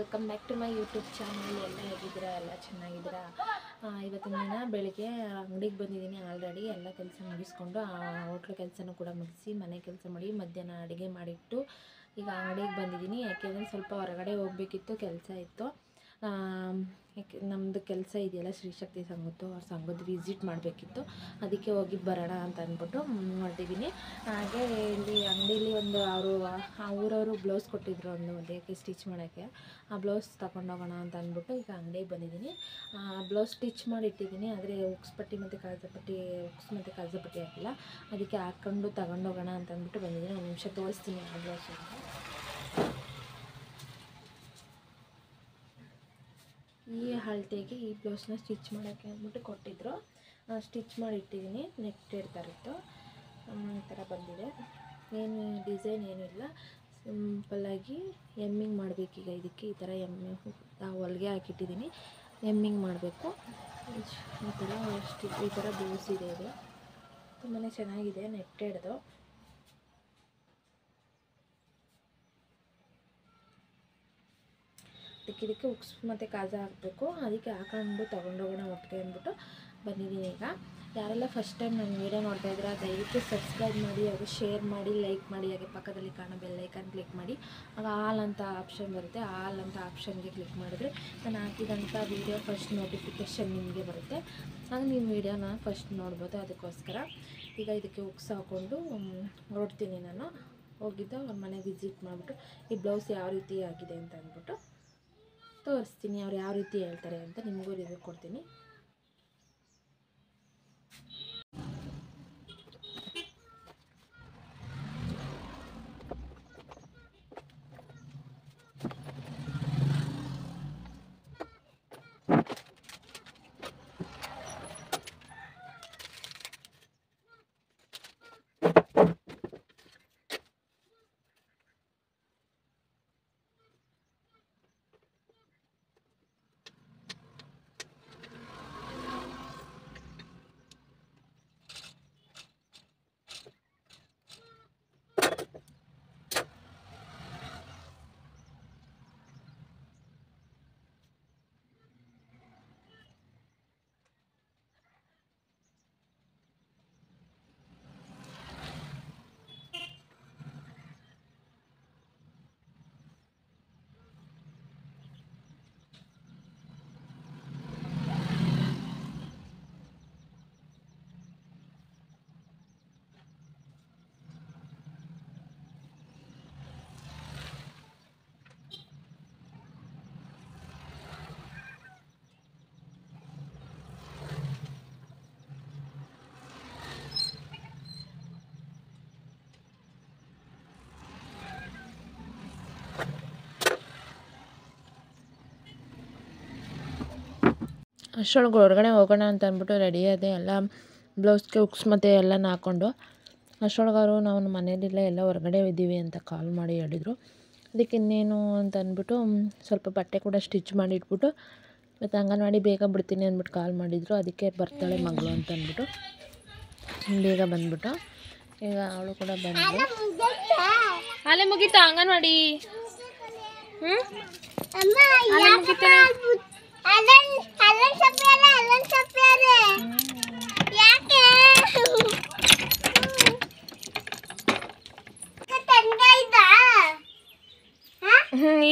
Welcome back to my YouTube channel. ಎಲ್ಲ ಹೇಗಿದ್ದೀರಾ? ಎಲ್ಲ ಚೆನ್ನಾಗಿದ್ದೀರಾ? ಇವತ್ತಿನ ದಿನ ಬೆಳಿಗ್ಗೆ ಅಂಗಡಿಗೆ ಬಂದಿದ್ದೀನಿ. ಆಲ್ರೆಡಿ ಎಲ್ಲ ಕೆಲಸ ಮುಗಿಸ್ಕೊಂಡು ಹೋಟ್ಲು ಕೆಲಸನೂ ಕೂಡ ಮುಗಿಸಿ ಮನೆ ಕೆಲಸ ಮಾಡಿ ಮಧ್ಯಾಹ್ನ ಅಡುಗೆ ಮಾಡಿಟ್ಟು ಈಗ ಅಂಗಡಿಗೆ ಬಂದಿದ್ದೀನಿ. ಯಾಕೆಂದರೆ ಸ್ವಲ್ಪ ಹೊರಗಡೆ ಹೋಗಬೇಕಿತ್ತು, ಕೆಲಸ ಇತ್ತು. ಯಾಕೆ ನಮ್ಮದು ಕೆಲಸ ಇದೆಯಲ್ಲ ಶ್ರೀಶಕ್ತಿ ಸಂಘದ್ದು, ಅವ್ರ ಸಂಘದ್ದು ವಿಸಿಟ್ ಮಾಡಬೇಕಿತ್ತು. ಅದಕ್ಕೆ ಹೋಗಿ ಬರೋಣ ಅಂತ ಅಂದ್ಬಿಟ್ಟು ಹೊರಟಿದ್ದೀನಿ. ಹಾಗೆ ಇಲ್ಲಿ ಅಂಗಡೀಲಿ ಒಂದು ಊರವರು ಬ್ಲೌಸ್ ಕೊಟ್ಟಿದ್ರು, ಒಂದು ದೇಹಕ್ಕೆ ಸ್ಟಿಚ್ ಮಾಡೋಕ್ಕೆ. ಆ ಬ್ಲೌಸ್ ತಗೊಂಡೋಗೋಣ ಅಂತ ಅಂದ್ಬಿಟ್ಟು ಈಗ ಅಂಗಡಿಗೆ ಬಂದಿದ್ದೀನಿ. ಬ್ಲೌಸ್ ಸ್ಟಿಚ್ ಮಾಡಿ ಇಟ್ಟಿದ್ದೀನಿ, ಆದರೆ ಉಕ್ಸ್ ಪಟ್ಟಿ ಮತ್ತು ಕಾಜಪಟ್ಟಿ ಹಾಕಿಲ್ಲ. ಅದಕ್ಕೆ ಹಾಕ್ಕೊಂಡು ತಗೊಂಡೋಗೋಣ ಅಂತ ಅಂದ್ಬಿಟ್ಟು ಬಂದಿದ್ದೀನಿ. ಒಂದು ನಿಮಿಷ ತೋರಿಸ್ತೀನಿ ಆ ಬ್ಲೌಸ್. ಈ ಅಳತೆಗೆ ಈ ಬ್ಲೌಸ್ನ ಸ್ಟಿಚ್ ಮಾಡೋಕ್ಕೆ ಅಂದ್ಬಿಟ್ಟು ಕೊಟ್ಟಿದ್ದರು. ಸ್ಟಿಚ್ ಮಾಡಿ ಇಟ್ಟಿದ್ದೀನಿ. ನೆಕ್ ಥರದ್ದು ಈ ಥರ ಬಂದಿದೆ. ಏನು ಡಿಸೈನ್ ಏನಿಲ್ಲ, ಸಿಂಪಲ್ಲಾಗಿ ಎಮ್ಮಿಂಗ್ ಮಾಡಬೇಕೀಗ. ಇದಕ್ಕೆ ಈ ಥರ ಹೊಲಿಗೆ ಹಾಕಿಟ್ಟಿದ್ದೀನಿ. ಎಮ್ಮಿಂಗ್ ಮಾಡಬೇಕು. ಈ ಥರ ಬ್ಲೌಸ್ ಇದೆ. ಇದು ತುಂಬಾ ಚೆನ್ನಾಗಿದೆ, ನೆಟ್ಟೆಡ್ದು. ಇದಕ್ಕೆ ಉಕ್ಸ್ ಮತ್ತು ಕಾಜಾ ಹಾಕಬೇಕು. ಅದಕ್ಕೆ ಹಾಕೊಂಡು ತೊಗೊಂಡೋಗೋಣ ಒಟ್ಟಿಗೆ ಅಂದ್ಬಿಟ್ಟು ಬಂದಿದ್ದೀನಿ. ಈಗ ಯಾರೆಲ್ಲ ಫಸ್ಟ್ ಟೈಮ್ ನನ್ನ ವೀಡಿಯೋ ನೋಡ್ತಾ ಇದ್ದೀರಾ, ದಯವಿಟ್ಟು ಸಬ್ಸ್ಕ್ರೈಬ್ ಮಾಡಿ, ಹಾಗೂ ಶೇರ್ ಮಾಡಿ, ಲೈಕ್ ಮಾಡಿ, ಹಾಗೆ ಪಕ್ಕದಲ್ಲಿ ಕಾಣೋ ಬೆಲ್ಲೈಕನ್ ಕ್ಲಿಕ್ ಮಾಡಿ. ಆಗ ಆಲ್ ಅಂತ ಆಪ್ಷನ್ ಬರುತ್ತೆ. ಆಲ್ ಅಂತ ಆಪ್ಷನ್ಗೆ ಕ್ಲಿಕ್ ಮಾಡಿದ್ರೆ ನಾನು ಹಾಕಿದಂಥ ವೀಡಿಯೋ ಫಸ್ಟ್ ನೋಟಿಫಿಕೇಷನ್ ನಿಮಗೆ ಬರುತ್ತೆ. ಆಗ ನೀವು ವೀಡಿಯೋನ ಫಸ್ಟ್ ನೋಡ್ಬೋದು. ಅದಕ್ಕೋಸ್ಕರ ಈಗ ಇದಕ್ಕೆ ಉಕ್ಸ್ ಹಾಕ್ಕೊಂಡು ಹೊರಡ್ತೀನಿ. ನಾನು ಹೋಗಿದ್ದು ಅವ್ರ ಮನೆಗೆ ವಿಸಿಟ್ ಮಾಡಿಬಿಟ್ಟು ಈ ಬ್ಲೌಸ್ ಯಾವ ರೀತಿ ಆಗಿದೆ ಅಂತ ಅಂದ್ಬಿಟ್ಟು ತೋರಿಸ್ತೀನಿ. ಅವ್ರು ಯಾವ ರೀತಿ ಹೇಳ್ತಾರೆ ಅಂತ ನಿಮಗೂ ರಿವ್ಯೂ ಕೊಡ್ತೀನಿ. ಅಷ್ಟರೊಳಗೆ ಹೊರಗಡೆ ಹೋಗೋಣ ಅಂತ ಅಂದ್ಬಿಟ್ಟು ರೆಡಿ ಆದೆ. ಎಲ್ಲ ಬ್ಲೌಸ್ಗೆ ಉಕ್ಸ್ ಮತ್ತು ಎಲ್ಲನ ಹಾಕ್ಕೊಂಡು ಅಷ್ಟರೊಳಗೆ ಅವರು ನಾವು ಮನೇಲಿಲ್ಲ, ಎಲ್ಲ ಹೊರಗಡೆ ಇದ್ದೀವಿ ಅಂತ ಕಾಲ್ ಮಾಡಿ ಹೇಳಿದರು. ಅದಕ್ಕೆ ಇನ್ನೇನು ಅಂತ ಅಂದ್ಬಿಟ್ಟು ಸ್ವಲ್ಪ ಬಟ್ಟೆ ಕೂಡ ಸ್ಟಿಚ್ ಮಾಡಿ ಇಟ್ಬಿಟ್ಟು ಮತ್ತು ಅಂಗನವಾಡಿ ಬೇಗ ಬಿಡ್ತೀನಿ ಅಂದ್ಬಿಟ್ಟು ಕಾಲ್ ಮಾಡಿದರು. ಅದಕ್ಕೆ ಬರ್ತಾಳೆ ಮಗಳು ಅಂತ ಅಂದ್ಬಿಟ್ಟು ಬೇಗ ಬಂದ್ಬಿಟ್ಟು ಈಗ ಅವಳು ಕೂಡ ಬಂದಳು. ಅಲ್ಲೇ ಮುಗೀತಾ ಅಂಗನವಾಡಿ?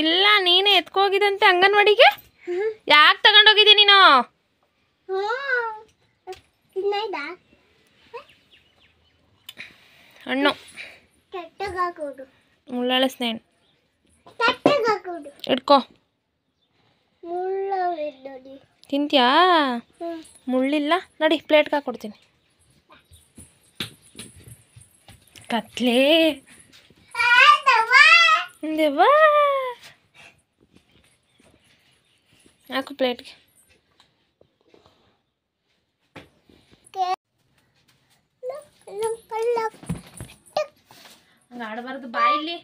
ಇಲ್ಲ, ನೀನೇ ಎತ್ಕೋಗಿದಂತೆ ಅಂಗನವಾಡಿಗೆ. ಯಾಕೆ ತಗೊಂಡೋಗಿದ್ದೆ ನೀನು? ಹಣ್ಣು ಮುಳ್ಳಳೆ ಸ್ನೇಹ್ ಇಟ್ಕೋ. ತಿಂತ್ಯಾ? ಮುಳ್ಳಿಲ್ಲ, ನಡಿ ಪ್ಲೇಟ್ಗೆ ಹಾಕ್ಕೊಡ್ತೀನಿ. ಕತ್ಲೆ ದೇವಾ, ಹಾಕು ಪ್ಲೇಟ್ಗೆ. ಹಂಗೆ ಆಡಬಾರ್ದು. ಬಾಯಿಲಿ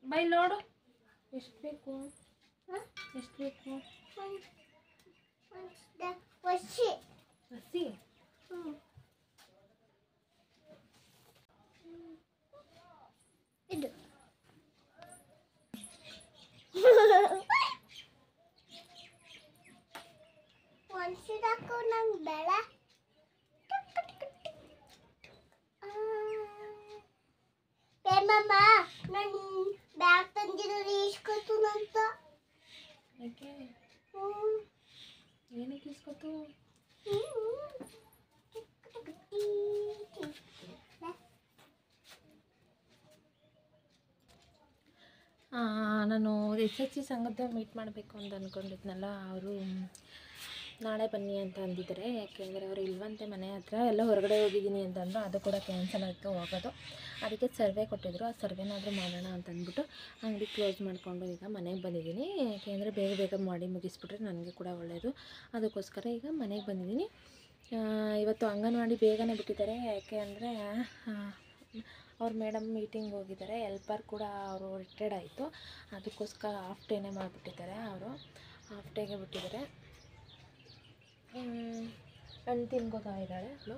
ಬಾಯಿ ನೋಡು ಎಷ್ಟು ಬೇಕು, ಎಷ್ಟು ಬೇಕು. ಹಸಿ ಕೂತು ನಾನು SHG ಸಂಘದ ಮೀಟ್ ಮಾಡಬೇಕು ಅಂತ ಅಂದ್ಕೊಂಡಿದ್ನಲ್ಲ, ಅವರು ನಾಳೆ ಬನ್ನಿ ಅಂತ ಅಂದಿದ್ದಾರೆ. ಯಾಕೆಂದರೆ ಅವರು ಇಲ್ವಂತೆ ಮನೆ ಹತ್ರ, ಎಲ್ಲ ಹೊರಗಡೆ ಹೋಗಿದ್ದೀನಿ ಅಂತಂದರು. ಅದು ಕೂಡ ಕ್ಯಾನ್ಸಲ್ ಆಯಿತು ಹೋಗೋದು. ಅದಕ್ಕೆ ಸರ್ವೆ ಕೊಟ್ಟಿದ್ದರು, ಆ ಸರ್ವೆನಾದರೂ ಮಾಡೋಣ ಅಂತ ಅಂದ್ಬಿಟ್ಟು ಅಂಗಡಿ ಕ್ಲೋಸ್ ಮಾಡಿಕೊಂಡು ಈಗ ಮನೆಗೆ ಬಂದಿದ್ದೀನಿ. ಯಾಕೆಂದರೆ ಬೇಗ ಬೇಗ ಮಾಡಿ ಮುಗಿಸ್ಬಿಟ್ರೆ ನನಗೆ ಕೂಡ ಒಳ್ಳೆಯದು. ಅದಕ್ಕೋಸ್ಕರ ಈಗ ಮನೆಗೆ ಬಂದಿದ್ದೀನಿ. ಇವತ್ತು ಅಂಗನವಾಡಿ ಬೇಗನೆ ಬಿಟ್ಟಿದ್ದಾರೆ. ಯಾಕೆ ಅಂದರೆ ಅವ್ರ ಮೇಡಮ್ ಮೀಟಿಂಗ್ ಹೋಗಿದ್ದಾರೆ. ಹೆಲ್ಪರ್ ಕೂಡ ಅವರು ರಿಟೈರ್ಡ್ ಆಯಿತು. ಅದಕ್ಕೋಸ್ಕರ ಹಾಫ್ ಡೇನೇ ಮಾಡಿಬಿಟ್ಟಿದ್ದಾರೆ. ಅವರು ಹಾಫ್ ಡೇಗೆ ಬಿಟ್ಟಿದ್ದಾರೆ. ಹಣ್ಣು ತಿನ್ಕೋತಾ ಇದ್ದಾಳೆ ಅವಳು.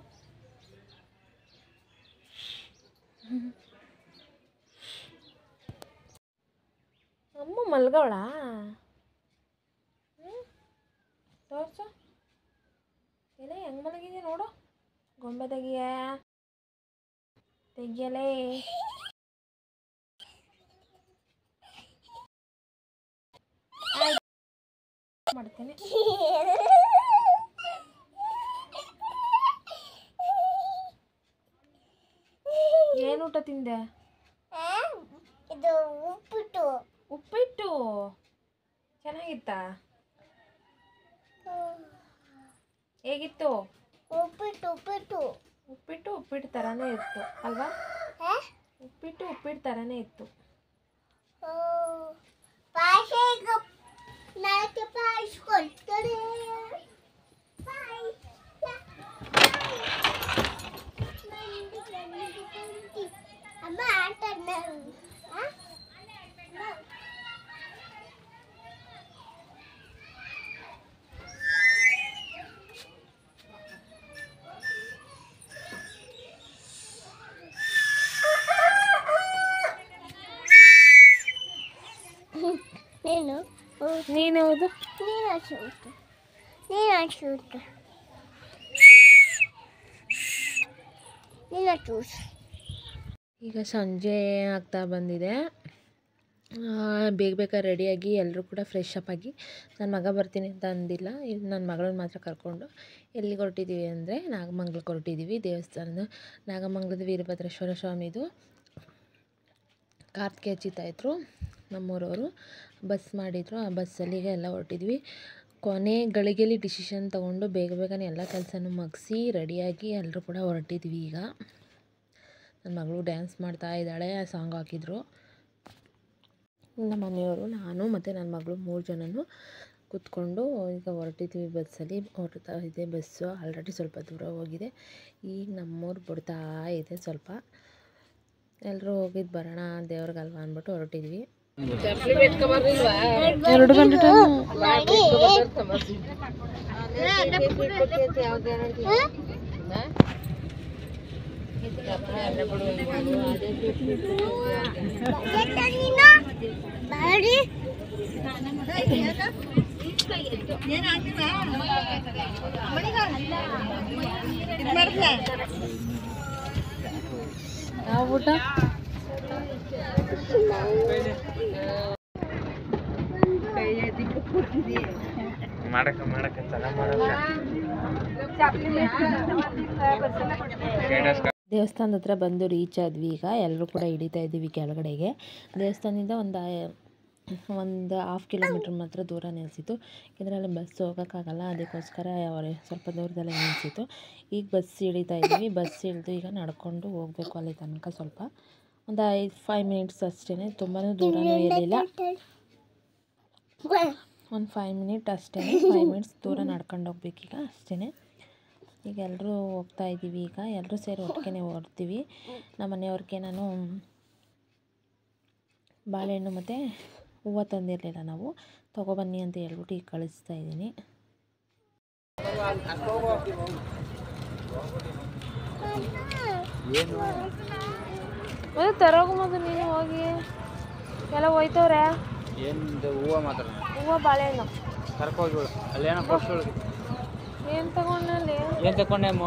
ಅಮ್ಮ ಮಲ್ಗವಳ? ತೋರ್ಸು, ಏನೇ ಹೆಂಗೆ ಮಲಗಿದೆ ನೋಡು. ಗೊಂಬೆ ತೆಗಿಯಲೇ. ಮಾಡ್ತೇನೆ. ಏನು ಊಟ ತಿಂದೆ? ಇದು ಉಪ್ಪಿಟ್ಟು. ಉಪ್ಪಿಟ್ಟು ಚೆನ್ನಾಗಿತ್ತಾ? ಹೇಗಿತ್ತು? ಉಪ್ಪಿಟ್ಟು ಥರನೇ ಇತ್ತು ಅಲ್ವಾ? ಉಪ್ಪಿಟ್ಟು ಥರನೇ ಇತ್ತು. ನೀನು ಹೌದು, ಈಗ ಸಂಜೆ ಆಗ್ತಾ ಬಂದಿದೆ. ಬೇಗ ರೆಡಿಯಾಗಿ ಎಲ್ಲರೂ ಕೂಡ ಫ್ರೆಶ್ ಅಪ್ ಆಗಿ, ನನ್ನ ಮಗ ಬರ್ತೀನಿ ಅಂತ ಅಂದಿಲ್ಲ. ಇಲ್ಲಿ ನನ್ನ ಮಗಳನ್ನ ಮಾತ್ರ ಕರ್ಕೊಂಡು ಎಲ್ಲಿಗೆ ಹೊರಟಿದ್ದೀವಿ ಅಂದರೆ ನಾಗಮಂಗಲಕ್ಕೆ ಹೊರಟಿದ್ದೀವಿ. ದೇವಸ್ಥಾನದ ನಾಗಮಂಗಲದ ವೀರಭದ್ರೇಶ್ವರ ಸ್ವಾಮಿದು ಕಾರ್ತಿಕೆ ಹಚ್ಚಿತಾಯಿದ್ರು. ನಮ್ಮೂರವರು ಬಸ್ ಮಾಡಿದರು. ಆ ಬಸ್ಸಲ್ಲಿಗೆ ಎಲ್ಲ ಹೊರಟಿದ್ವಿ. ಕೊನೆ ಗಳಿಗೆಯಲ್ಲಿ ಡಿಸಿಷನ್ ತೊಗೊಂಡು ಬೇಗನೆ ಎಲ್ಲ ಕೆಲಸನೂ ಮುಗಿಸಿ ರೆಡಿಯಾಗಿ ಎಲ್ಲರೂ ಕೂಡ ಹೊರಟಿದ್ವಿ. ಈಗ ನನ್ನ ಮಗಳು ಡ್ಯಾನ್ಸ್ ಮಾಡ್ತಾ ಇದ್ದಾಳೆ. ಆ ಸಾಂಗ್ ಹಾಕಿದ್ರು. ನಮ್ಮ ಮನೆಯವರು, ನಾನು ಮತ್ತು ನನ್ನ ಮಗಳು 3 ಜನನೂ ಕೂತ್ಕೊಂಡು ಈಗ ಹೊರಟಿದ್ವಿ. ಬಸ್ಸಲ್ಲಿ ಹೊರಡ್ತಾ ಇದೆ ಬಸ್ಸು. ಆಲ್ರೆಡಿ ಸ್ವಲ್ಪ ದೂರ ಹೋಗಿದೆ. ಈಗ ನಮ್ಮೂರು ಬಿಡ್ತಾ ಇದೆ. ಸ್ವಲ್ಪ ಎಲ್ಲರೂ ಹೋಗಿದ್ದು ಬರೋಣ ದೇವ್ರಿಗಲ್ವ ಅಂದ್ಬಿಟ್ಟು ಹೊರಟಿದ್ವಿ. 2 ಗಂಟೆ ಯಾವ ಊಟ? ದೇವಸ್ಥಾನದ ಹತ್ರ ಬಂದು ರೀಚ್ ಆದ್ವಿ. ಈಗ ಎಲ್ಲರೂ ಕೂಡ ಹಿಡಿತಾ ಇದ್ದೀವಿ ಕೆಳಗಡೆಗೆ. ದೇವಸ್ಥಾನದಿಂದ ಒಂದು 1/2 ಕಿಲೋಮೀಟ್ರ್ ಮಾತ್ರ ದೂರ ನಿಲ್ಲಿಸಿತು. ಇದರಲ್ಲಿ ಬಸ್ ಹೋಗೋಕ್ಕಾಗಲ್ಲ, ಅದಕ್ಕೋಸ್ಕರ ಅವರೇ ಸ್ವಲ್ಪ ದೂರದಲ್ಲೇ ನಿಲ್ಲಿಸಿತು. ಈಗ ಬಸ್ ಹಿಡಿತಾ ಇದ್ದೀವಿ. ಬಸ್ ಇಳಿದು ಈಗ ನಡ್ಕೊಂಡು ಹೋಗಬೇಕು ಅಲ್ಲಿ ತನಕ. ಸ್ವಲ್ಪ ಒಂದು 5 ಮಿನಿಟ್ಸ್ ಅಷ್ಟೇ, ತುಂಬಾ ದೂರನೂ ಇರಲಿಲ್ಲ. ಒಂದು 5 ಮಿನಿಟ್ ಅಷ್ಟೇ, 5 ಮಿನಿಟ್ಸ್ ದೂರ ನಡ್ಕೊಂಡು ಹೋಗ್ಬೇಕೀಗ ಅಷ್ಟೇ. ಈಗ ಎಲ್ಲರೂ ಹೋಗ್ತಾ ಇದ್ದೀವಿ. ಈಗ ಎಲ್ಲರೂ ಸೇರಿ ಒಟ್ಟಿಗೆ ಹೊರ್ತೀವಿ. ನಮ್ಮ ಮನೆಯವ್ರಿಗೆ ನಾನು ಬಾಳೆಹಣ್ಣು ಮತ್ತು ಹೂವು ತಂದಿರಲಿಲ್ಲ, ನಾವು ತೊಗೊಬನ್ನಿ ಅಂತ ಹೇಳ್ಬಿಟ್ಟು ಈಗ ಕಳಿಸ್ತಾ ಇದ್ದೀನಿ. ತರೋಗಮದು ನೀನು ಹೋಗಿ ಎಲ್ಲ ಹೋಯ್ತವ್ರೆ. ಹೂವು ಬಾಳೆಹಣ್ಣು ಏನು ತಗೊಂಡಲ್ಲಿ? ಏನು ತಗೊಂಡೆಮ್ಮ?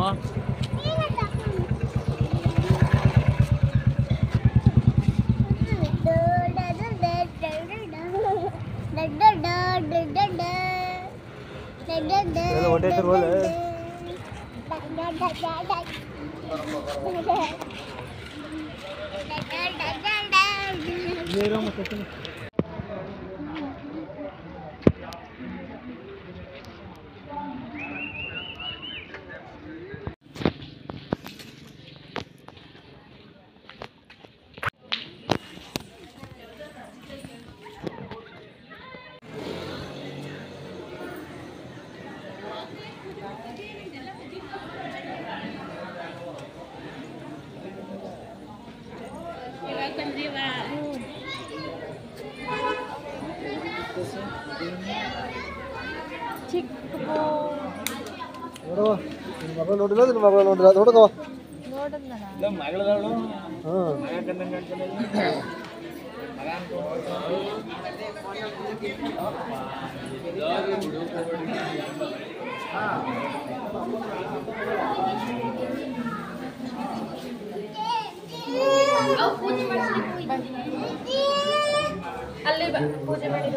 ಅಲ್ಲಿ ಪೂಜೆ ಮಾಡಿ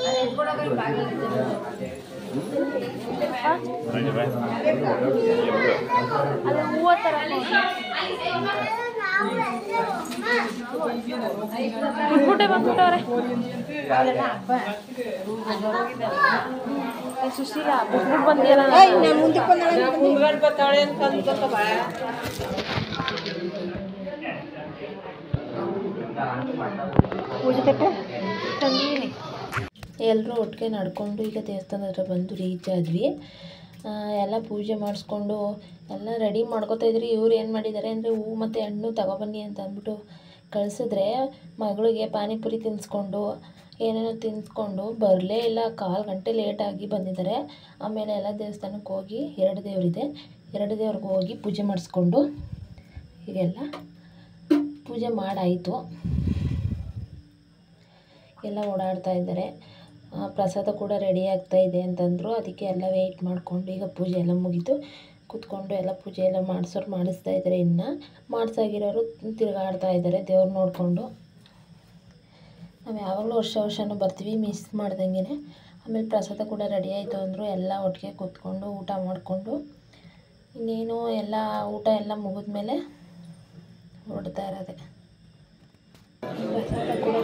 ಅಲ್ಲಿ ಹೂವು ಥರ ಬಿಟ್ಬಿಟ್ಟೆ ಬಂದ್ಬಿಟ್ಟವ್ರೆ ಸುಶೀಲ ಬಿಟ್ಬಿಟ್ಟು ಬಂದಿಯಲ್ಲ ಎಲ್ಲರೂ ಒಟ್ಟಿಗೆ ನಡ್ಕೊಂಡು ಈಗ ದೇವಸ್ಥಾನದ ಹತ್ರ ಬಂದು ರೀಚ್ ಆದ್ವಿ. ಎಲ್ಲ ಪೂಜೆ ಮಾಡಿಸ್ಕೊಂಡು ಎಲ್ಲ ರೆಡಿ ಮಾಡ್ಕೋತಾ ಇದ್ರಿ. ಇವ್ರು ಏನು ಮಾಡಿದ್ದಾರೆ ಅಂದರೆ ಹೂವು ಮತ್ತು ಹಣ್ಣು ತಗೊಬನ್ನಿ ಅಂತ ಅಂದ್ಬಿಟ್ಟು ಕಳಿಸಿದ್ರೆ ಮಗಳಿಗೆ ಪಾನಿಪುರಿ ತಿನ್ನಿಸ್ಕೊಂಡು ಏನೇನೋ ತಿನ್ನಿಸ್ಕೊಂಡು ಬರಲೇ ಇಲ್ಲ. 1/4 ಗಂಟೆ ಲೇಟಾಗಿ ಬಂದಿದ್ದಾರೆ. ಆಮೇಲೆ ಎಲ್ಲ ದೇವಸ್ಥಾನಕ್ಕೆ ಹೋಗಿ 2 ದೇವರಿದೆ, 2 ದೇವ್ರಿಗೆ ಹೋಗಿ ಪೂಜೆ ಮಾಡಿಸ್ಕೊಂಡು ಹೀಗೆಲ್ಲ ಪೂಜೆ ಮಾಡಾಯಿತು. ಎಲ್ಲ ಓಡಾಡ್ತಾ ಇದ್ದಾರೆ. ಪ್ರಸಾದ ಕೂಡ ರೆಡಿ ಆಗ್ತಾ ಇದೆ ಅಂತಂದರು. ಅದಕ್ಕೆ ಎಲ್ಲ ವೆಯ್ಟ್ ಮಾಡಿಕೊಂಡು ಈಗ ಪೂಜೆ ಎಲ್ಲ ಮುಗೀತು. ಕೂತ್ಕೊಂಡು ಎಲ್ಲ ಪೂಜೆ ಎಲ್ಲ ಮಾಡಿಸ್ತಾ ಇದ್ದಾರೆ. ಇನ್ನು ಮಾಡಿಸಾಗಿರೋರು ತಿರುಗಾಡ್ತಾ ಇದ್ದಾರೆ ದೇವ್ರು ನೋಡಿಕೊಂಡು. ನಾವು ಯಾವಾಗಲೂ ವರ್ಷನೂ ಬರ್ತೀವಿ, ಮಿಸ್ ಮಾಡ್ದಂಗೆ. ಆಮೇಲೆ ಪ್ರಸಾದ ಕೂಡ ರೆಡಿ ಆಯಿತು ಅಂದರು. ಎಲ್ಲ ಒಟ್ಟಿಗೆ ಕೂತ್ಕೊಂಡು ಊಟ ಮಾಡಿಕೊಂಡು ಇನ್ನೇನು ಎಲ್ಲ ಊಟ ಎಲ್ಲ ಮುಗಿದ್ಮೇಲೆ ಹೊರಡ್ತಾ ಇರೋದೆ. ಪ್ರಸಾದ ಕೂಡ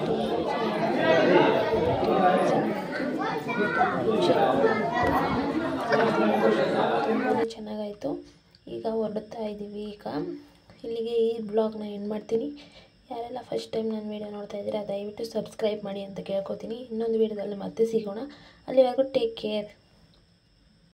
ತುಂಬ ಚೆನ್ನಾಗಾಯಿತು. ಈಗ ಹೊರಡ್ತಾ ಇದ್ದೀವಿ. ಈಗ ಇಲ್ಲಿಗೆ ಈ ಬ್ಲಾಗ್ನ ಎಂಡ್ ಮಾಡ್ತೀನಿ. ಯಾರೆಲ್ಲ ಫಸ್ಟ್ ಟೈಮ್ ನನ್ನ ವೀಡಿಯೋ ನೋಡ್ತಾ ಇದ್ದೀರಾ ದಯವಿಟ್ಟು ಸಬ್ಸ್ಕ್ರೈಬ್ ಮಾಡಿ ಅಂತ ಕೇಳ್ಕೊತೀನಿ. ಇನ್ನೊಂದು ವೀಡಿಯೋದಲ್ಲಿ ಮತ್ತೆ ಸಿಗೋಣ. ಅಲ್ಲಿವರೆಗೂ ಟೇಕ್ ಕೇರ್.